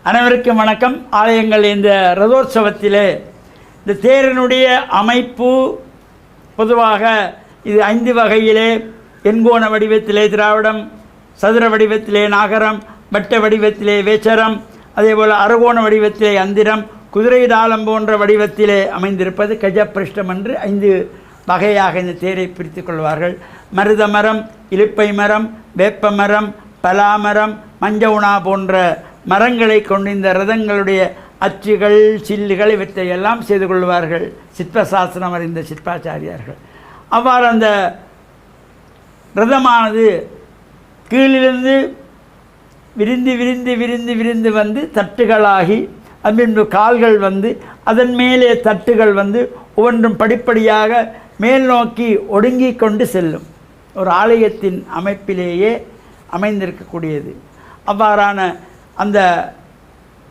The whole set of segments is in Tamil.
அனைவருக்கும் வணக்கம். ஆலயங்கள் இந்த ரதோற்சவத்திலே இந்த தேரினுடைய அமைப்பு பொதுவாக இது 5 வகையிலே எண்கோண வடிவத்திலே திராவிடம், சதுர வடிவத்திலே நாகரம், வட்ட வடிவத்திலே வேச்சரம், அதேபோல் அறுகோண வடிவத்திலே அந்திரம், குதிரை தாளம் போன்ற வடிவத்திலே அமைந்திருப்பது கஜப்பிருஷ்டம் என்று 5 வகையாக இந்த தேரை பிரித்து கொள்வார்கள். மருத மரம், இலுப்பை மரம், வேப்ப மரம், பலாமரம், மஞ்சவுணா போன்ற மரங்களை கொண்டு இந்த ரதங்களுடைய அச்சுகள், சில்லுகள் இவற்றையெல்லாம் செய்து கொள்வார்கள் சிற்பசாஸ்திரம் அறிந்த சிற்பாச்சாரியார்கள். அவ்வாறு அந்த ரதமானது கீழிலிருந்து விரிந்து விரிந்து விரிந்து விரிந்து வந்து தட்டுகளாகி பின்பு கால்கள் வந்து அதன் மேலே தட்டுகள் வந்து ஒவ்வொன்றும் படிப்படியாக மேல் நோக்கி ஒடுங்கி கொண்டு செல்லும். ஒரு ஆலயத்தின் அமைப்பிலேயே அமைந்திருக்கக்கூடியது. அவ்வாறான அந்த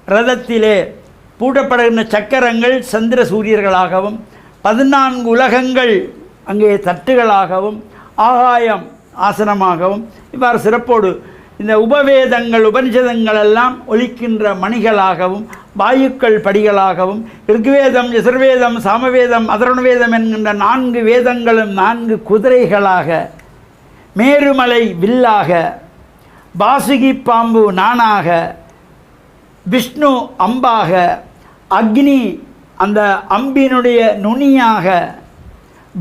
ரதத்திலே பூட்டப்படுகின்ற சக்கரங்கள் சந்திர சூரியர்களாகவும், 14 உலகங்கள் அங்கே தட்டுகளாகவும், ஆகாயம் ஆசனமாகவும், இவ்வாறு சிறப்போடு இந்த உபவேதங்கள் உபனிஷதங்கள் எல்லாம் ஒலிக்கின்ற மணிகளாகவும், வாயுக்கள் படிகளாகவும், ரிக்வேதம், யசுர்வேதம், சாமவேதம், அதர்வணவேதம் என்கின்ற 4 வேதங்களும் 4 குதிரைகளாக, மேருமலை வில்லாக, பாசுகி பாம்பு நானாக, விஷ்ணு அம்பாக, அக்னி அந்த அம்பினுடைய நுனியாக,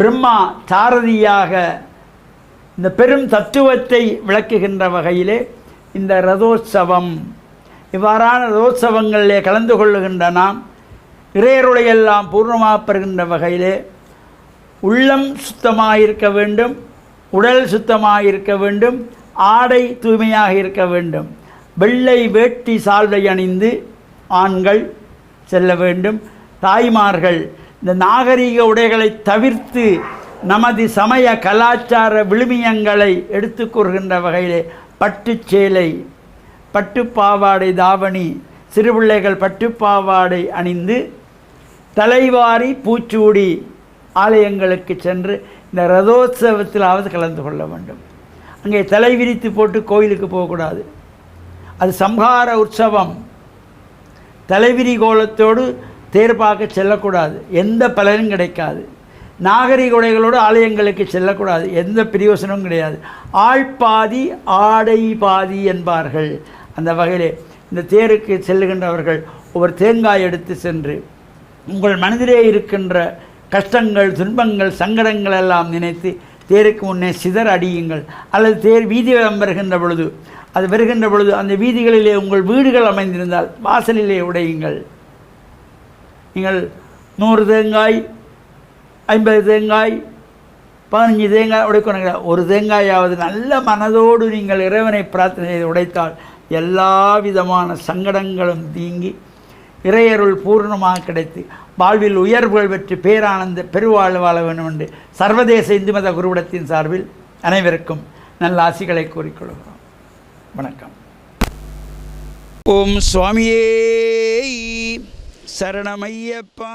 பிரம்மா சாரதியாக, இந்த பெரும் தத்துவத்தை விளக்குகின்ற வகையிலே இந்த ரதோற்சவம், இவ்வாறான ரதோற்சவங்களிலே கலந்து கொள்ளுகின்ற நாம் இறையருளையெல்லாம் பூர்ணமாக பெறுகின்ற வகையிலே உள்ளம் சுத்தமாக இருக்க வேண்டும், உடல் சுத்தமாக இருக்க வேண்டும், ஆடை தூய்மையாக இருக்க வேண்டும். வெள்ளை வேட்டி சால்வை அணிந்து ஆண்கள் செல்ல வேண்டும். தாய்மார்கள் இந்த நாகரிக உடைகளை தவிர்த்து நமது சமய கலாச்சார விழுமியங்களை எடுத்து கூறுகின்ற வகையிலே பட்டுச்சேலை, பட்டுப்பாவாடை தாவணி, சிறுபிள்ளைகள் பட்டுப்பாவாடை அணிந்து தலைவாரி பூச்சூடி ஆலயங்களுக்கு சென்று இந்த ரதோற்சவத்திலாவது கலந்து கொள்ள வேண்டும். அங்கே தலை விரித்து போட்டு கோயிலுக்கு போகக்கூடாது. அது சம்ஹார உற்சவம். தலைவிரி கோலத்தோடு தேர் பார்க்க செல்லக்கூடாது, எந்த பலனும் கிடைக்காது. நாகரிக உடைகளோடு ஆலயங்களுக்கு செல்லக்கூடாது, எந்த பிரயோசனமும் கிடையாது. ஆள் பாதி ஆடை பாதி என்பார்கள். அந்த வகையிலே இந்த தேருக்கு செல்லுகின்றவர்கள் ஒவ்வொரு தேங்காய் எடுத்து சென்று உங்கள் மனதிலே இருக்கின்ற கஷ்டங்கள், துன்பங்கள், சங்கடங்கள் எல்லாம் நினைத்து தேருக்கு முன்னே சிதற அடியுங்கள். அல்லது தேர் வீதி வருகின்ற பொழுது, அது வருகின்ற பொழுது அந்த வீதிகளிலே உங்கள் வீடுகள் அமைந்திருந்தால் வாசலிலே உடையுங்கள். நீங்கள் 100 தேங்காய், 50 தேங்காய், 15 தேங்காய் உடைக்கணுங்க. ஒரு தேங்காயாவது நல்ல மனதோடு நீங்கள் இறைவனை பிரார்த்தனை செய்து உடைத்தால் எல்லா விதமான சங்கடங்களும் நீங்கி இறையருள் பூர்ணமாக கிடைத்து வாழ்வில் உயர்வுகள் பெற்று பேரானந்த பெருவாழ் வாழ வேண்டும் என்று சர்வதேச இந்து மத குருவிடத்தின் சார்பில் அனைவருக்கும் நல்ல ஆசிகளை கூறிக்கொள்கிறோம். வணக்கம். ஓம் சுவாமியே சரணமையப்பா.